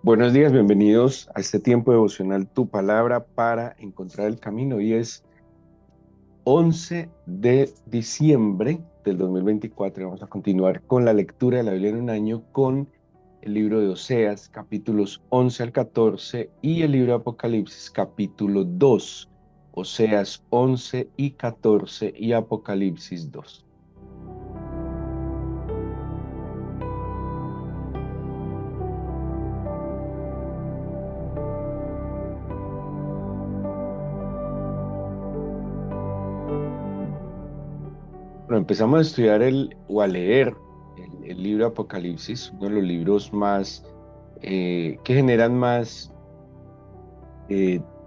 Buenos días, bienvenidos a este tiempo devocional Tu Palabra para encontrar el camino. Hoy es 11 de diciembre del 2024 y vamos a continuar con la lectura de la Biblia en un año con el libro de Oseas, capítulos 11 al 14 y el libro de Apocalipsis, capítulo 2. Oseas 11 y 14 y Apocalipsis 2. Bueno, empezamos a estudiar o a leer el libro de Apocalipsis, uno de los libros más que generan más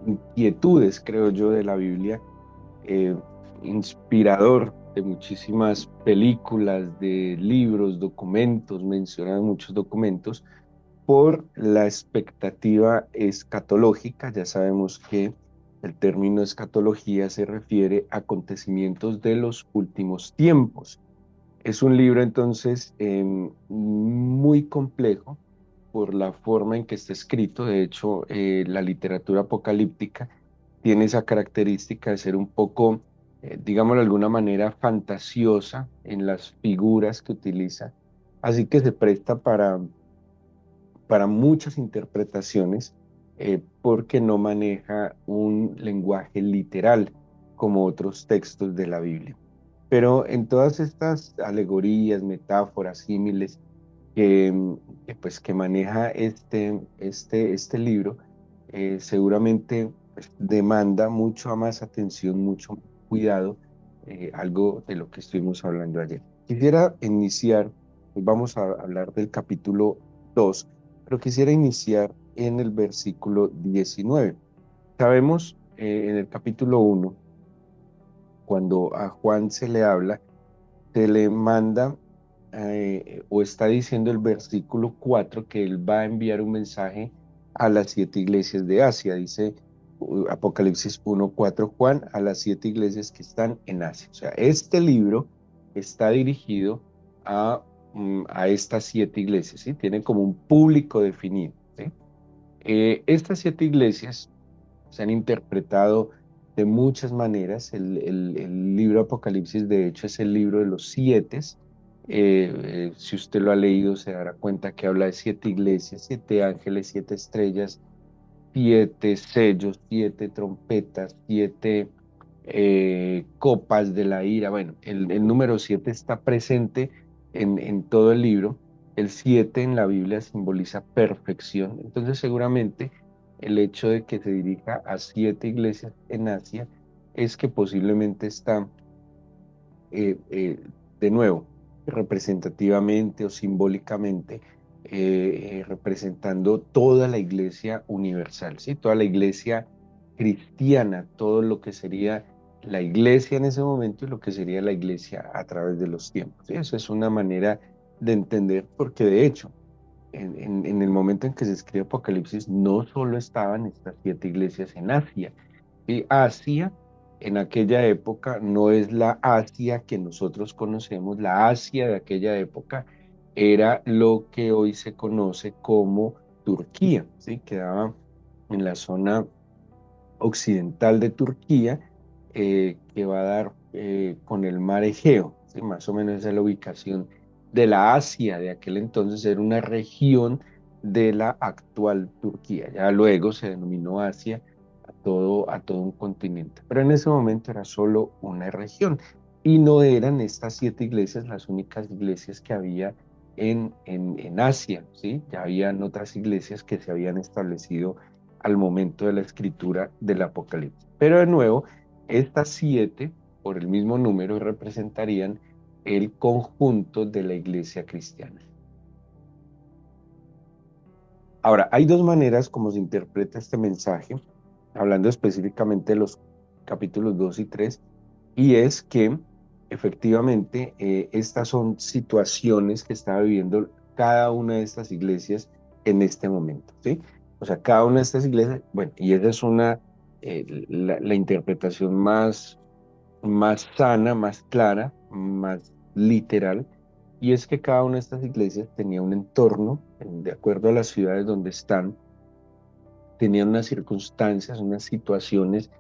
inquietudes, creo yo, de la Biblia, eh, inspirador de muchísimas películas, de libros, documentos, mencionan muchos documentos, por la expectativa escatológica. Ya sabemos que el término escatología se refiere a acontecimientos de los últimos tiempos. Es un libro entonces muy complejo por la forma en que está escrito. De hecho, la literatura apocalíptica tiene esa característica de ser un poco, digámoslo de alguna manera, fantasiosa en las figuras que utiliza. Así que se presta para muchas interpretaciones porque no maneja un lenguaje literal como otros textos de la Biblia. Pero en todas estas alegorías, metáforas, símiles que, que maneja este libro, seguramente pues, demanda mucho más atención, mucho más cuidado, algo de lo que estuvimos hablando ayer. Quisiera iniciar, hoy vamos a hablar del capítulo 2, pero quisiera iniciar en el versículo 19. Sabemos en el capítulo 1, cuando a Juan se le habla, se le manda o está diciendo el versículo 4 que él va a enviar un mensaje a las siete iglesias de Asia. Dice Apocalipsis 1:4, Juan, a las siete iglesias que están en Asia. O sea, este libro está dirigido a estas siete iglesias, ¿sí? Tiene como un público definido, ¿sí? Estas siete iglesias se han interpretado de muchas maneras. El libro Apocalipsis, de hecho, es el libro de los siete. Si usted lo ha leído, se dará cuenta que habla de siete iglesias, siete ángeles, siete estrellas, siete sellos, siete trompetas, siete copas de la ira. Bueno, el número siete está presente en todo el libro. El siete en la Biblia simboliza perfección. Entonces, seguramente el hecho de que se dirija a siete iglesias en Asia es que posiblemente está, eh, eh, de nuevo, representativamente o simbólicamente, representando toda la iglesia universal, ¿sí? Toda la iglesia cristiana, todo lo que sería la iglesia en ese momento y lo que sería la iglesia a través de los tiempos, ¿sí? Eso es una manera de entender, porque de hecho, en el momento en que se escribe Apocalipsis, no solo estaban estas siete iglesias en Asia, y Asia en aquella época no es la Asia que nosotros conocemos. La Asia de aquella época era lo que hoy se conoce como Turquía, ¿sí? Quedaba en la zona occidental de Turquía, que va a dar con el mar Egeo, ¿sí? Más o menos esa es la ubicación de la Asia de aquel entonces. Era una región de la actual Turquía. Ya luego se denominó Asia a todo un continente. Pero en ese momento era solo una región y no eran estas siete iglesias las únicas iglesias que había en Asia, ¿sí? Ya habían otras iglesias que se habían establecido al momento de la escritura del Apocalipsis. Pero de nuevo, estas siete, por el mismo número, representarían el conjunto de la iglesia cristiana. Ahora, hay dos maneras como se interpreta este mensaje, hablando específicamente de los capítulos 2 y 3, y es que efectivamente estas son situaciones que está viviendo cada una de estas iglesias en este momento, ¿sí? O sea, cada una de estas iglesias, bueno, y esa es la interpretación más sana, más clara, más literal, y es que cada una de estas iglesias tenía un entorno, de acuerdo a las ciudades donde están, tenían unas circunstancias, unas situaciones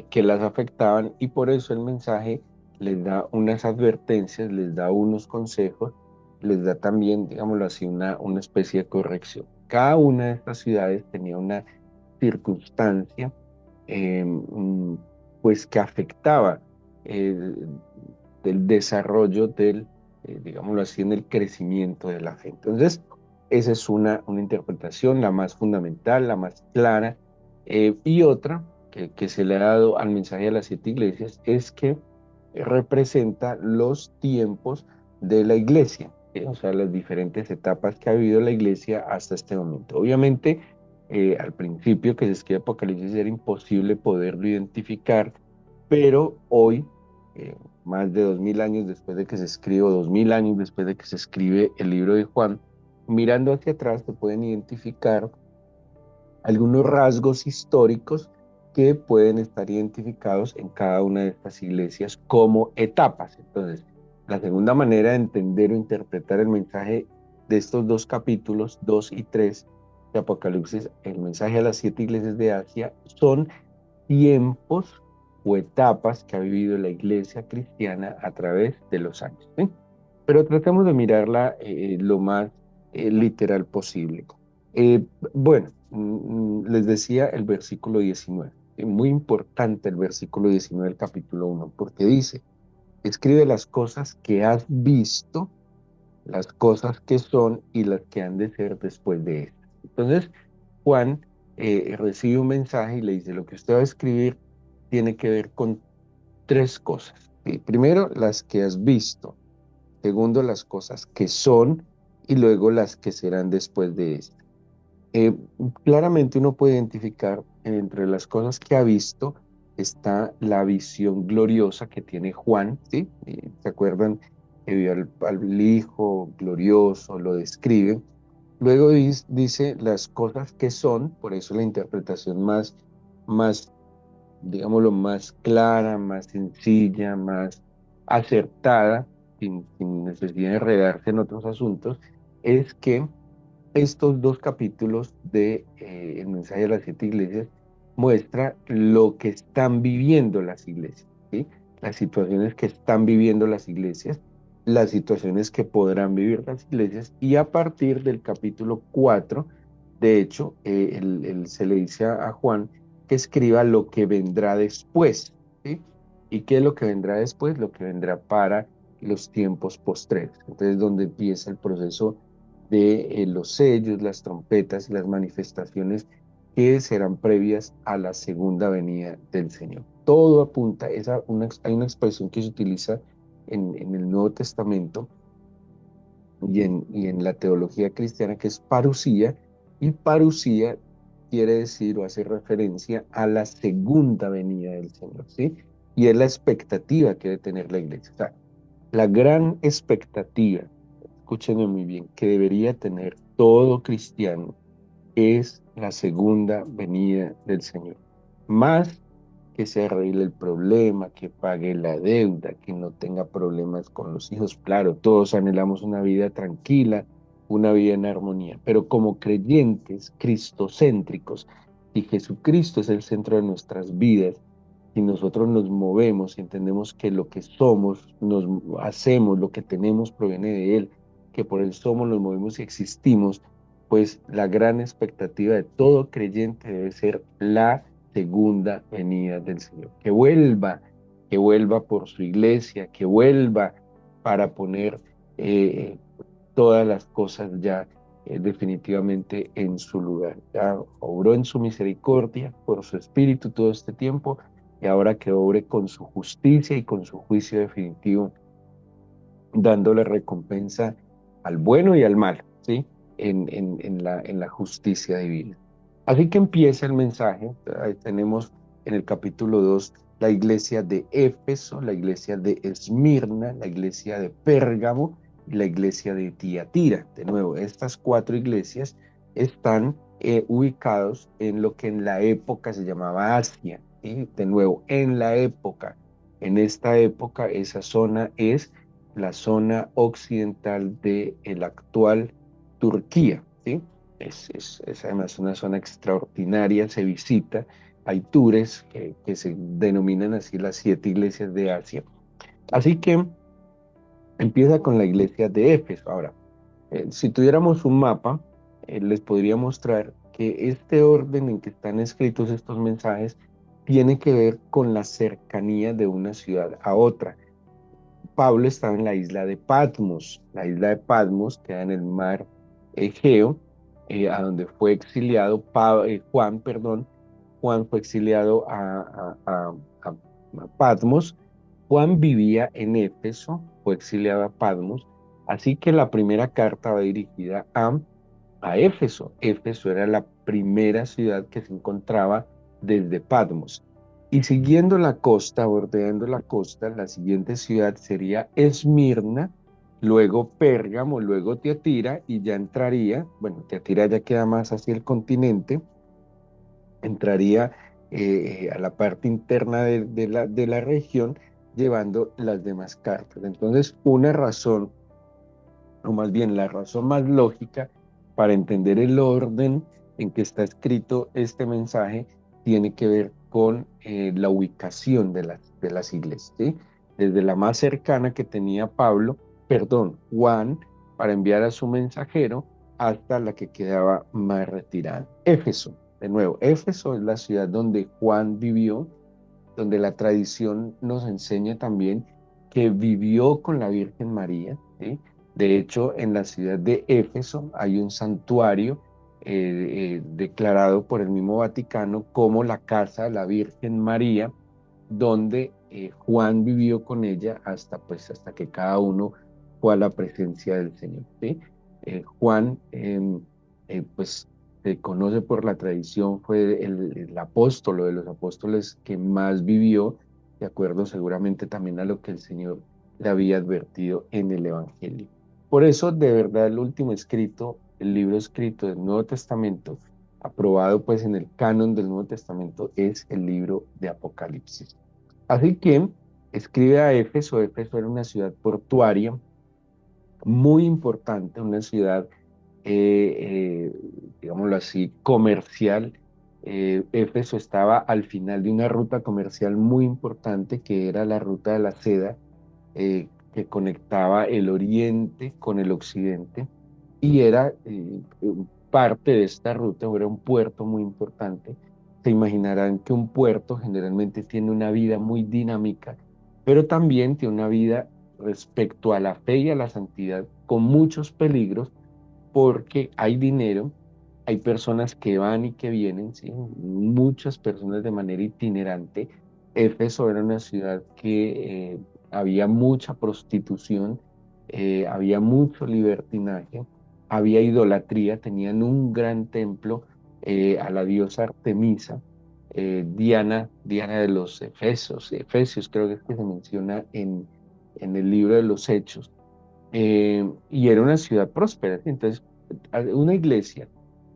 que las afectaban y por eso el mensaje les da unas advertencias, les da unos consejos, les da también, digámoslo así, una especie de corrección. Cada una de estas ciudades tenía una circunstancia pues que afectaba eh, del desarrollo digámoslo así, en el crecimiento de la fe. Entonces, esa es una interpretación, la más fundamental, la más clara. Y otra que se le ha dado al mensaje de las siete iglesias es que representa los tiempos de la iglesia, ¿sí? O sea, las diferentes etapas que ha vivido la iglesia hasta este momento. Obviamente, al principio que se escribe Apocalipsis era imposible poderlo identificar, pero hoy, más de 2000 años después de que se escribe, o 2000 años después de que se escribe el libro de Juan, mirando hacia atrás se pueden identificar algunos rasgos históricos que pueden estar identificados en cada una de estas iglesias como etapas. Entonces, la segunda manera de entender o interpretar el mensaje de estos dos capítulos, 2 y 3 de Apocalipsis, el mensaje a las siete iglesias de Asia, son tiempos o etapas que ha vivido la iglesia cristiana a través de los años, ¿sí? Pero tratemos de mirarla lo más literal posible. Eh, bueno, les decía el versículo 19, muy importante el versículo 19 del capítulo 1, porque dice, escribe las cosas que has visto, las cosas que son y las que han de ser después de estas. Entonces, Juan recibe un mensaje y le dice, lo que usted va a escribir tiene que ver con tres cosas. ¿Sí? Primero, las que has visto. Segundo, las cosas que son y luego las que serán después de esto. Eh, Claramente uno puede identificar entre las cosas que ha visto está la visión gloriosa que tiene Juan, ¿sí? ¿Se acuerdan que vio al Hijo glorioso? Lo describe. Luego dice las cosas que son, por eso la interpretación más, digámoslo, más clara, más sencilla, más acertada, sin necesidad de enredarse en otros asuntos, es que estos dos capítulos de el mensaje de las siete iglesias muestra lo que están viviendo las iglesias, ¿sí? Las situaciones que están viviendo las iglesias, las situaciones que podrán vivir las iglesias y a partir del capítulo 4 de hecho, se le dice a Juan que escriba lo que vendrá después, ¿sí? ¿Y qué es lo que vendrá después? Lo que vendrá para los tiempos postreros. Entonces, donde empieza el proceso de los sellos, las trompetas y las manifestaciones que serán previas a la segunda venida del Señor. Todo apunta, hay una expresión que se utiliza en el Nuevo Testamento y en la teología cristiana que es parusía, y parusía quiere decir o hace referencia a la segunda venida del Señor, ¿sí? Y es la expectativa que debe tener la iglesia. O sea, la gran expectativa, escúchenme muy bien, que debería tener todo cristiano es la segunda venida del Señor. Más que se arregle el problema, que pague la deuda, que no tenga problemas con los hijos. Claro, todos anhelamos una vida tranquila, una vida en armonía, pero como creyentes cristocéntricos, y Jesucristo es el centro de nuestras vidas, y nosotros nos movemos y entendemos que lo que somos, nos hacemos, lo que tenemos proviene de Él, que por Él somos, nos movemos y existimos, pues la gran expectativa de todo creyente debe ser la segunda venida del Señor. Que vuelva por su iglesia, que vuelva para poner todas las cosas ya definitivamente en su lugar. Ya obró en su misericordia por su espíritu todo este tiempo y ahora que obre con su justicia y con su juicio definitivo, dándole recompensa al bueno y al malo, ¿sí? En la justicia divina. Así que empieza el mensaje. Ahí tenemos en el capítulo 2 la iglesia de Éfeso, la iglesia de Esmirna, la iglesia de Pérgamo y la iglesia de Tiatira. De nuevo, estas cuatro iglesias están ubicados en lo que en la época se llamaba Asia. ¿Sí? De nuevo, en la época, en esta época, esa zona es la zona occidental de la actual Turquía. ¿sí? Es además una zona extraordinaria, se visita, hay tours que se denominan así las 7 iglesias de Asia. Así que empieza con la iglesia de Éfeso. Ahora, si tuviéramos un mapa, les podría mostrar que este orden en que están escritos estos mensajes tiene que ver con la cercanía de una ciudad a otra. Pablo estaba en la isla de Patmos. La isla de Patmos queda en el mar Egeo, a donde fue exiliado Juan, perdón. Juan fue exiliado a Patmos. Juan vivía en Éfeso, fue exiliado a Patmos. Así que la primera carta va dirigida a Éfeso. Éfeso era la primera ciudad que se encontraba desde Patmos. Y siguiendo la costa, bordeando la costa, la siguiente ciudad sería Esmirna, luego Pérgamo, luego Tiatira y ya entraría, bueno, Tiatira ya queda más hacia el continente, entraría a la parte interna de la región llevando las demás cartas. Entonces, una razón o más bien la razón más lógica para entender el orden en que está escrito este mensaje tiene que ver con la ubicación de las iglesias, ¿sí? Desde la más cercana que tenía Juan, para enviar a su mensajero, hasta la que quedaba más retirada. Éfeso, de nuevo, Éfeso es la ciudad donde Juan vivió, donde la tradición nos enseña también que vivió con la Virgen María, ¿sí? De hecho, en la ciudad de Éfeso hay un santuario declarado por el mismo Vaticano como la casa de la Virgen María, donde Juan vivió con ella hasta que cada uno fue a la presencia del Señor, ¿sí? Juan, pues se conoce por la tradición, fue el apóstolo de los apóstoles que más vivió, de acuerdo seguramente también a lo que el Señor le había advertido en el Evangelio. Por eso, de verdad, el último escrito, el libro escrito del Nuevo Testamento, aprobado pues en el canon del Nuevo Testamento, es el libro de Apocalipsis. Así que escribe a Éfeso. Éfeso era una ciudad portuaria muy importante, una ciudad, digámoslo así, comercial. Éfeso estaba al final de una ruta comercial muy importante que era la ruta de la seda, que conectaba el oriente con el occidente y era parte de esta ruta, o era un puerto muy importante. Se imaginarán que un puerto generalmente tiene una vida muy dinámica, pero también tiene una vida respecto a la fe y a la santidad con muchos peligros porque hay dinero, hay personas que van y que vienen, ¿sí? Muchas personas de manera itinerante. Éfeso era una ciudad que había mucha prostitución, había mucho libertinaje, había idolatría, tenían un gran templo a la diosa Artemisa, Diana de los Efesios creo que es que se menciona en el libro de los Hechos, y era una ciudad próspera, ¿sí? Entonces, una iglesia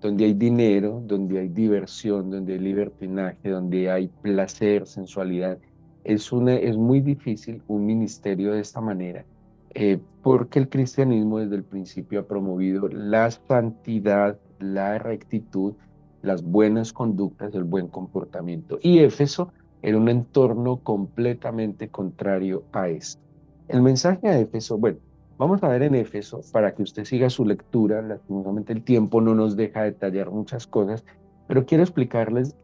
donde hay dinero, donde hay diversión, donde hay libertinaje, donde hay placer, sensualidad, es muy difícil un ministerio de esta manera, porque el cristianismo desde el principio ha promovido la santidad, la rectitud, las buenas conductas, el buen comportamiento. Y Éfeso era un entorno completamente contrario a esto. El mensaje a Éfeso, bueno, vamos a ver en Éfeso, para que usted siga su lectura. Lastimosamente el tiempo no nos deja detallar muchas cosas, pero quiero explicarles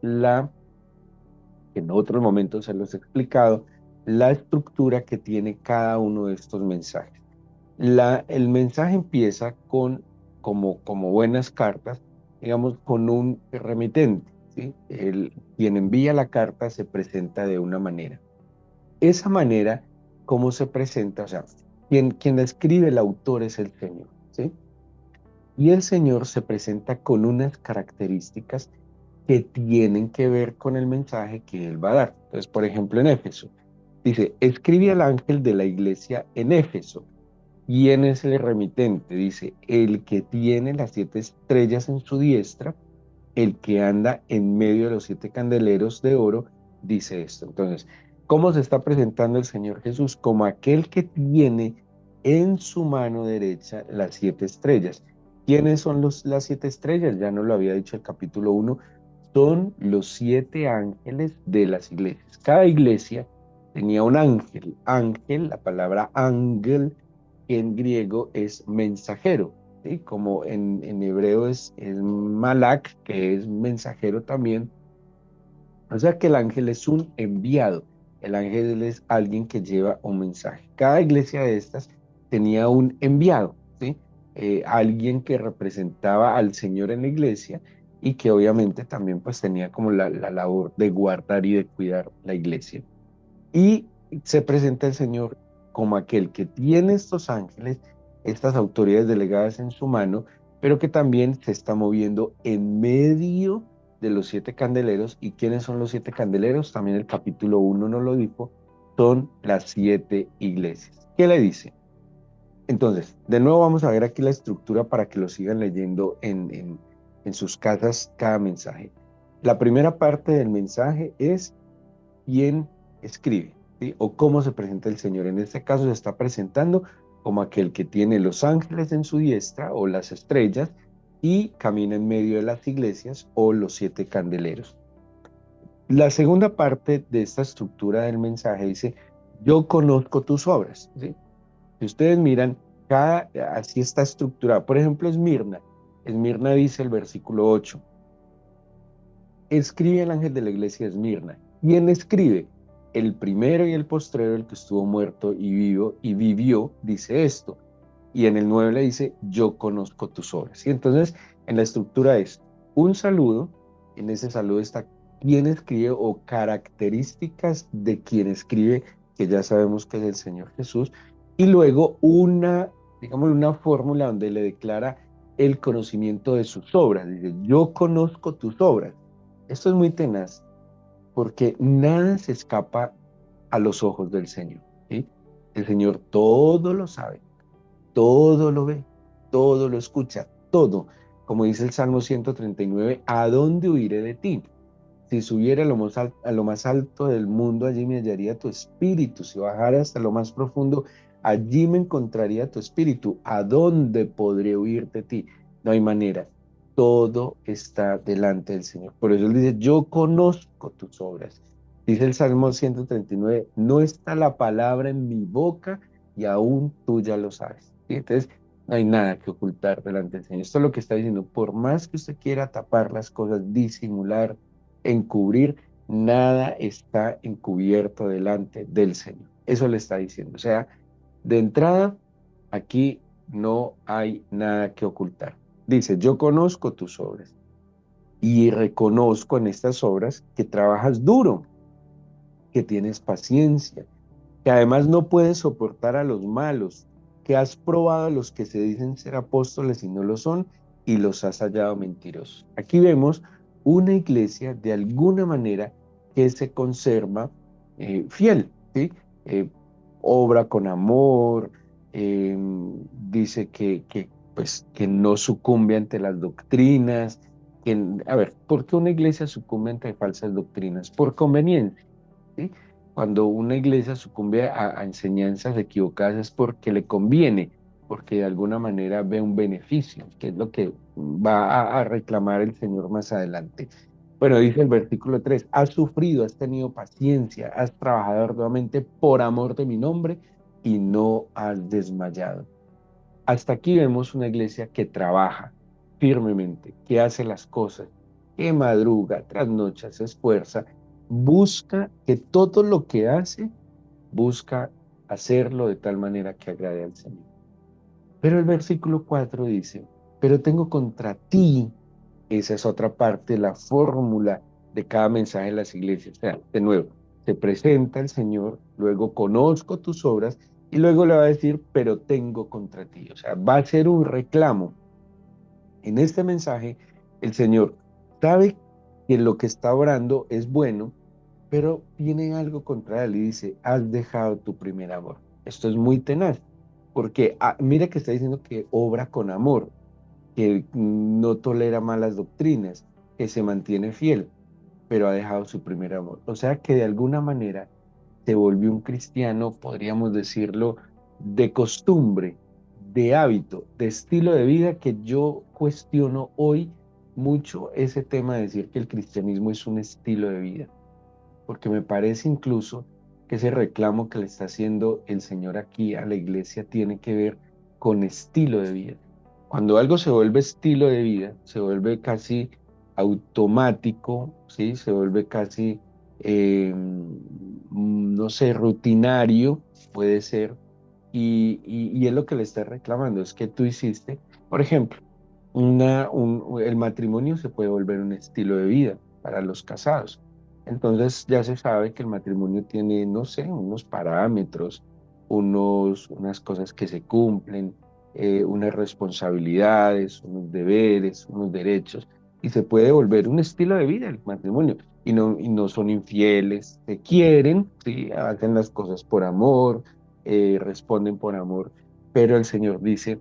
que en otros momentos se los he explicado, la estructura que tiene cada uno de estos mensajes. El mensaje empieza como buenas cartas, digamos, con un remitente, ¿sí? Quien envía la carta se presenta de una manera. Esa manera, cómo se presenta, o sea, quien la escribe, el autor es el Señor, ¿sí? Y el Señor se presenta con unas características que tienen que ver con el mensaje que Él va a dar. Entonces, por ejemplo, en Éfeso, dice, escribe al ángel de la iglesia en Éfeso. ¿Quién es el remitente? Dice, el que tiene las 7 estrellas en su diestra, el que anda en medio de los 7 candeleros de oro, dice esto. Entonces, ¿cómo se está presentando el Señor Jesús? Como aquel que tiene en su mano derecha las 7 estrellas. ¿Quiénes son las 7 estrellas? Ya nos lo había dicho el capítulo 1. Son los 7 ángeles de las iglesias. Cada iglesia tenía un ángel. Ángel, la palabra ángel en griego es mensajero, ¿sí? Como en hebreo es malak, que es mensajero también. O sea que el ángel es un enviado. El ángel es alguien que lleva un mensaje. Cada iglesia de estas tenía un enviado, ¿sí? Alguien que representaba al Señor en la iglesia y que obviamente también pues tenía como la labor de guardar y de cuidar la iglesia. Y se presenta el Señor como aquel que tiene estos ángeles, estas autoridades delegadas en su mano, pero que también se está moviendo en medio de los 7 candeleros. ¿Y quiénes son los 7 candeleros? También el capítulo 1 nos lo dijo, son las 7 iglesias. ¿Qué le dice? Entonces, de nuevo vamos a ver aquí la estructura para que lo sigan leyendo en sus casas cada mensaje. La primera parte del mensaje es quién escribe, ¿sí? O cómo se presenta el Señor. En este caso se está presentando como aquel que tiene los ángeles en su diestra o las estrellas y camina en medio de las iglesias o los 7 candeleros. La segunda parte de esta estructura del mensaje dice, yo conozco tus obras, ¿sí? Si ustedes miran, así está estructurado. Por ejemplo, Esmirna. Esmirna dice el versículo 8. Escribe el ángel de la iglesia de Esmirna. ¿Quién escribe? El primero y el postrero, el que estuvo muerto y vivo y vivió, dice esto. Y en el 9 le dice, yo conozco tus obras. Y entonces, en la estructura es un saludo. En ese saludo está quién escribe o características de quien escribe, que ya sabemos que es el Señor Jesús. Y luego digamos, una fórmula donde le declara el conocimiento de sus obras. Dice, yo conozco tus obras. Esto es muy tenaz porque nada se escapa a los ojos del Señor, ¿sí? El Señor todo lo sabe, todo lo ve, todo lo escucha, todo. Como dice el Salmo 139, ¿a dónde huiré de ti? Si subiera a lo más alto del mundo, allí me hallaría tu espíritu. Si bajara hasta lo más profundo, allí me encontraría tu espíritu. ¿A dónde podré huir de ti? No hay manera. Todo está delante del Señor. Por eso él dice, yo conozco tus obras. Dice el Salmo 139, no está la palabra en mi boca y aún tú ya lo sabes. ¿Sí? Entonces, no hay nada que ocultar delante del Señor. Esto es lo que está diciendo. Por más que usted quiera tapar las cosas, disimular, encubrir, nada está encubierto delante del Señor. Eso le está diciendo. O sea, de entrada, aquí no hay nada que ocultar. Dice, yo conozco tus obras y reconozco en estas obras que trabajas duro, que tienes paciencia, que además no puedes soportar a los malos, que has probado a los que se dicen ser apóstoles y no lo son, y los has hallado mentirosos. Aquí vemos una iglesia de alguna manera que se conserva fiel, ¿sí? Eh, Obra con amor, dice pues, que no sucumbe ante las doctrinas. A ver, ¿por qué una iglesia sucumbe ante falsas doctrinas? Por conveniencia, ¿sí? Cuando una iglesia sucumbe a enseñanzas equivocadas es porque le conviene, porque de alguna manera ve un beneficio, que es lo que va a reclamar el Señor más adelante. Bueno, dice el versículo 3, has sufrido, has tenido paciencia, has trabajado arduamente por amor de mi nombre y no has desmayado. Hasta aquí vemos una iglesia que trabaja firmemente, que hace las cosas, que madruga, trasnocha, se esfuerza, busca que todo lo que hace, busca hacerlo de tal manera que agrade al Señor. Pero el versículo 4 dice, pero tengo contra ti, esa es otra parte, la fórmula de cada mensaje de las iglesias. O sea, de nuevo, se presenta el Señor, luego conozco tus obras y luego le va a decir, pero tengo contra ti. O sea, va a ser un reclamo. En este mensaje, el Señor sabe que lo que está orando es bueno, pero tiene algo contra él y dice, has dejado tu primer amor. Esto es muy tenaz, porque mira que está diciendo que obra con amor, que no tolera malas doctrinas, que se mantiene fiel, pero ha dejado su primer amor. O sea que de alguna manera se volvió un cristiano, podríamos decirlo, de costumbre, de hábito, de estilo de vida, que yo cuestiono hoy mucho ese tema de decir que el cristianismo es un estilo de vida, porque me parece incluso que ese reclamo que le está haciendo el Señor aquí a la iglesia tiene que ver con estilo de vida. Cuando algo se vuelve estilo de vida, se vuelve casi automático, ¿sí? Se vuelve casi, no sé, rutinario, puede ser, y es lo que le está reclamando, es que tú hiciste, por ejemplo, el matrimonio se puede volver un estilo de vida para los casados. Entonces ya se sabe que el matrimonio tiene, no sé, unos parámetros, unas cosas que se cumplen, unas responsabilidades, unos deberes, unos derechos, y se puede volver un estilo de vida el matrimonio. Y no son infieles, se quieren, ¿sí? Hacen las cosas por amor, responden por amor, pero el Señor dice,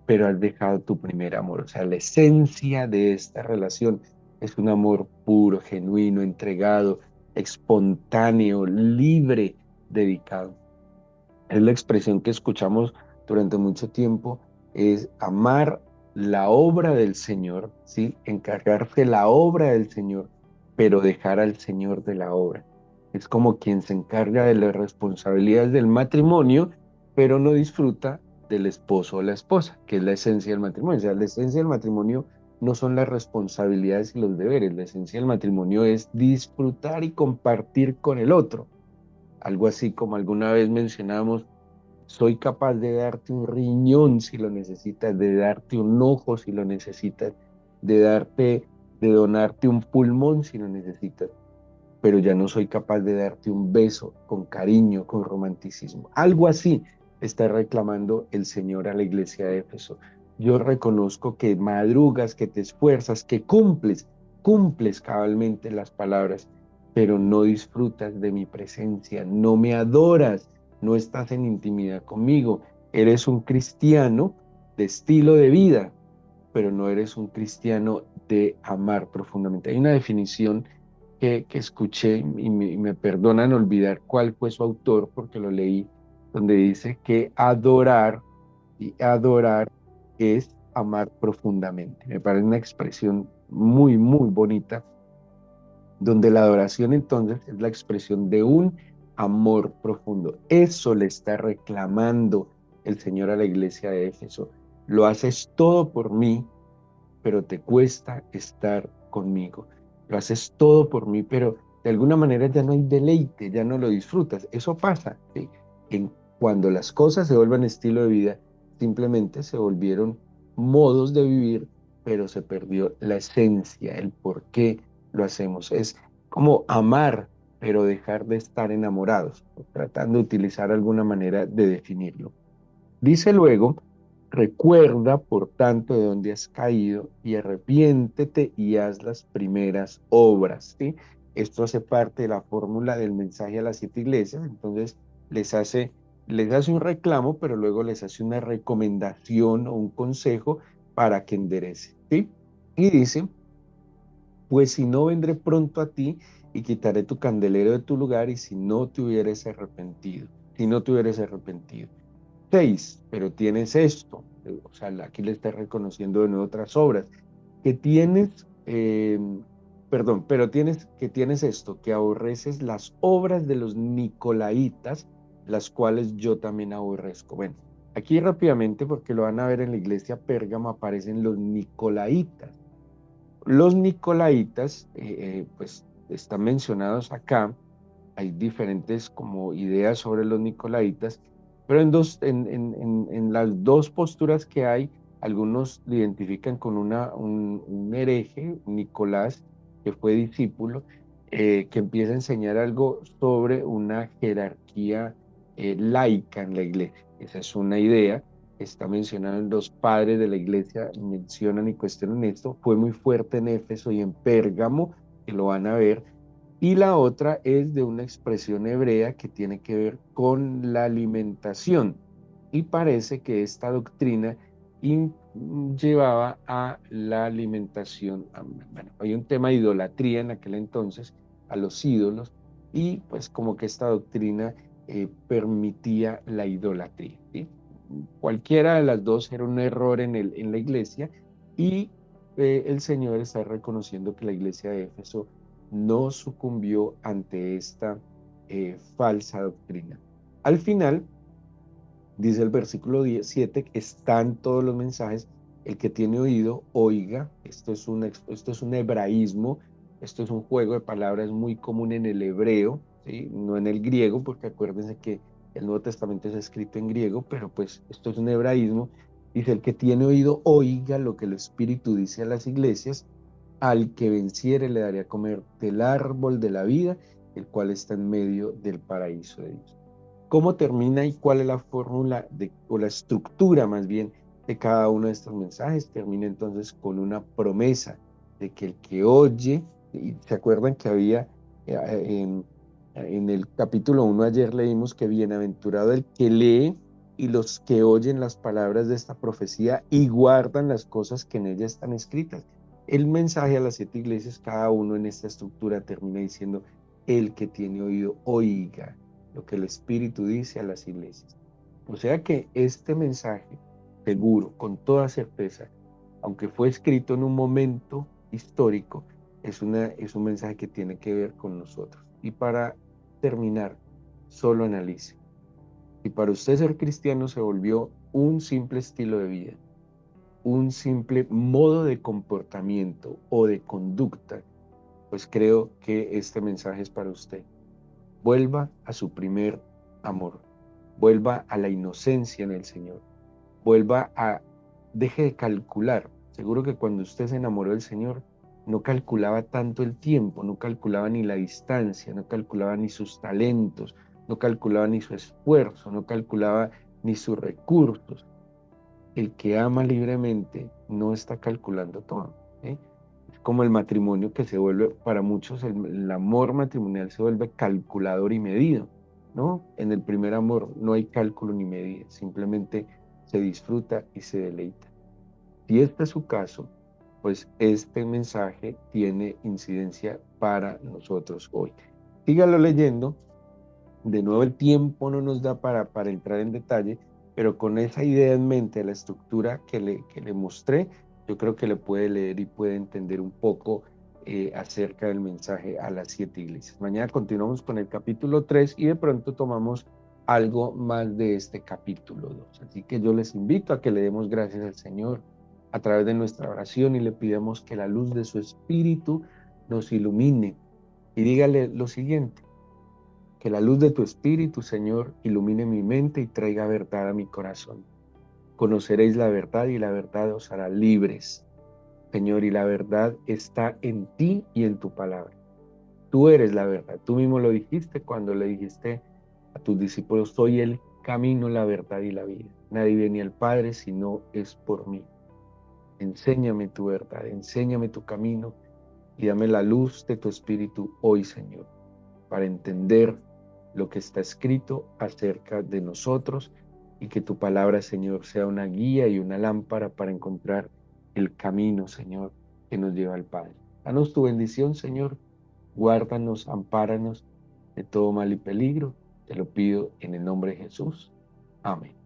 pero has dejado tu primer amor. O sea, la esencia de esta relación es un amor puro, genuino, entregado, espontáneo, libre, dedicado. Es la expresión que escuchamos durante mucho tiempo, es amar la obra del Señor, ¿sí? Encargarse la obra del Señor, pero dejar al Señor de la obra. Es como quien se encarga de las responsabilidades del matrimonio, pero no disfruta del esposo o la esposa, que es la esencia del matrimonio. O sea, la esencia del matrimonio no son las responsabilidades y los deberes, la esencia del matrimonio es disfrutar y compartir con el otro. Algo así como alguna vez mencionamos, soy capaz de darte un riñón si lo necesitas, de darte un ojo si lo necesitas, de donarte un pulmón si lo necesitas, pero ya no soy capaz de darte un beso con cariño, con romanticismo. Algo así está reclamando el Señor a la iglesia de Éfeso. Yo reconozco que madrugas, que te esfuerzas, que cumples cabalmente las palabras, pero no disfrutas de mi presencia, no me adoras, no estás en intimidad conmigo. Eres un cristiano de estilo de vida, pero no eres un cristiano de amar profundamente. Hay una definición que escuché y me perdonan olvidar cuál fue su autor porque lo leí, donde dice que adorar es amar profundamente. Me parece una expresión muy, muy bonita, donde la adoración entonces es la expresión de un amor profundo. Eso le está reclamando el Señor a la iglesia de Éfeso. Lo haces todo por mí, pero te cuesta estar conmigo. Lo haces todo por mí, pero de alguna manera ya no hay deleite, ya no lo disfrutas. Eso pasa, ¿sí? Cuando las cosas se vuelven estilo de vida, simplemente se volvieron modos de vivir, pero se perdió la esencia, el por qué lo hacemos. Es como amar, pero dejar de estar enamorados, tratando de utilizar alguna manera de definirlo. Dice luego, recuerda por tanto de dónde has caído y arrepiéntete y haz las primeras obras, ¿sí? Esto hace parte de la fórmula del mensaje a las 7 iglesias, entonces les hace, les hace un reclamo, pero luego les hace una recomendación o un consejo para que enderece, ¿sí? Y dice, pues si no vendré pronto a ti y quitaré tu candelero de tu lugar y si no te hubieres arrepentido, si no te hubieres arrepentido. 6, pero tienes esto, o sea, aquí le está reconociendo de nuevo otras obras, que tienes, perdón, pero que tienes esto, que aborreces las obras de los Nicolaitas, las cuales yo también aborrezco. Bueno, aquí rápidamente, porque lo van a ver en la iglesia Pérgamo, aparecen los Nicolaitas. Los Nicolaitas, pues, están mencionados acá. Hay diferentes como ideas sobre los Nicolaitas, pero en las dos posturas que hay, algunos lo identifican con un hereje, Nicolás, que fue discípulo, que empieza a enseñar algo sobre una jerarquía laica en la iglesia. Esa es una idea, está mencionada en los padres de la iglesia, mencionan y cuestionan esto. Fue muy fuerte en Éfeso y en Pérgamo, que lo van a ver, y la otra es de una expresión hebrea que tiene que ver con la alimentación. Y parece que esta doctrina llevaba a la alimentación. Bueno, hay un tema de idolatría en aquel entonces, a los ídolos, y pues como que esta doctrina permitía la idolatría, ¿sí? cualquiera de las dos era un error en la iglesia y el Señor está reconociendo que la iglesia de Éfeso no sucumbió ante esta falsa doctrina. Al final, dice el versículo 17, están todos los mensajes, el que tiene oído, oiga, esto es un hebraísmo, esto es un juego de palabras muy común en el hebreo, ¿sí? No en el griego, porque acuérdense que el Nuevo Testamento es escrito en griego, pero pues esto es un hebraísmo, dice el que tiene oído, oiga lo que el Espíritu dice a las iglesias, al que venciere le daré a comer del árbol de la vida, el cual está en medio del paraíso de Dios. ¿Cómo termina y cuál es la fórmula o la estructura más bien de cada uno de estos mensajes? Termina entonces con una promesa de que el que oye, y se acuerdan que había eh, en, en el capítulo 1 ayer leímos que bienaventurado el que lee y los que oyen las palabras de esta profecía y guardan las cosas que en ella están escritas. El mensaje a las 7 iglesias, cada uno en esta estructura termina diciendo, el que tiene oído, oiga lo que el Espíritu dice a las iglesias. O sea que este mensaje, seguro, con toda certeza, aunque fue escrito en un momento histórico, es un mensaje que tiene que ver con nosotros. Y para terminar, solo analice. Si para usted ser cristiano se volvió un simple estilo de vida, un simple modo de comportamiento o de conducta, pues creo que este mensaje es para usted. Vuelva a su primer amor, vuelva a la inocencia en el Señor, vuelva a, deje de calcular. Seguro que cuando usted se enamoró del Señor, no calculaba tanto el tiempo, no calculaba ni la distancia, no calculaba ni sus talentos, no calculaba ni su esfuerzo, no calculaba ni sus recursos. El que ama libremente no está calculando todo, ¿sí? Es como el matrimonio que se vuelve, para muchos, el amor matrimonial se vuelve calculador y medido, ¿no? En el primer amor no hay cálculo ni medida, simplemente se disfruta y se deleita. Si este es su caso, pues este mensaje tiene incidencia para nosotros hoy. Sígalo leyendo. De nuevo, el tiempo no nos da para entrar en detalle, pero con esa idea en mente, la estructura que le mostré, yo creo que le puede leer y puede entender un poco acerca del mensaje a las 7 iglesias. Mañana continuamos con el capítulo 3 y de pronto tomamos algo más de este capítulo 2. Así que yo les invito a que le demos gracias al Señor a través de nuestra oración y le pidamos que la luz de su espíritu nos ilumine. Y dígale lo siguiente: que la luz de tu espíritu, Señor, ilumine mi mente y traiga verdad a mi corazón. Conoceréis la verdad y la verdad os hará libres, Señor, y la verdad está en ti y en tu palabra. Tú eres la verdad. Tú mismo lo dijiste cuando le dijiste a tus discípulos, soy el camino, la verdad y la vida. Nadie viene al Padre si no es por mí. Enséñame tu verdad, enséñame tu camino y dame la luz de tu espíritu hoy, Señor, para entender lo que está escrito acerca de nosotros y que tu palabra, Señor, sea una guía y una lámpara para encontrar el camino, Señor, que nos lleva al Padre. Danos tu bendición, Señor. Guárdanos, ampáranos de todo mal y peligro. Te lo pido en el nombre de Jesús. Amén.